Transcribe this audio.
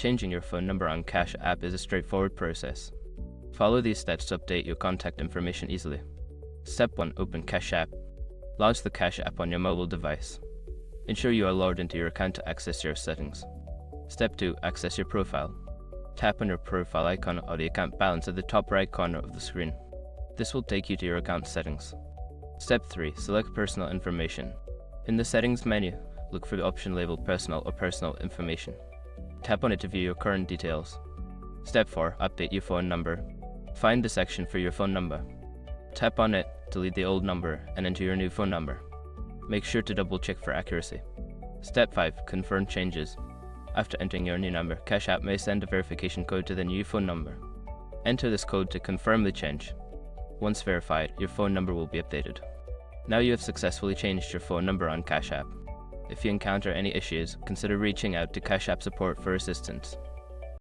Changing your phone number on Cash App is a straightforward process. Follow these steps to update your contact information easily. Step 1. Open Cash App. Launch the Cash App on your mobile device. Ensure you are logged into your account to access your settings. Step 2. Access your profile. Tap on your profile icon or the account balance at the top right corner of the screen. This will take you to your account settings. Step 3. Select Personal Information. In the Settings menu, look for the option labeled Personal or Personal Information. Tap on it to view your current details. Step 4. Update your phone number. Find the section for your phone number. Tap on it, delete the old number, and enter your new phone number. Make sure to double check for accuracy. Step 5. Confirm changes. After entering your new number, Cash App may send a verification code to the new phone number. Enter this code to confirm the change. Once verified, your phone number will be updated. Now you have successfully changed your phone number on Cash App. If you encounter any issues, consider reaching out to Cash App support for assistance.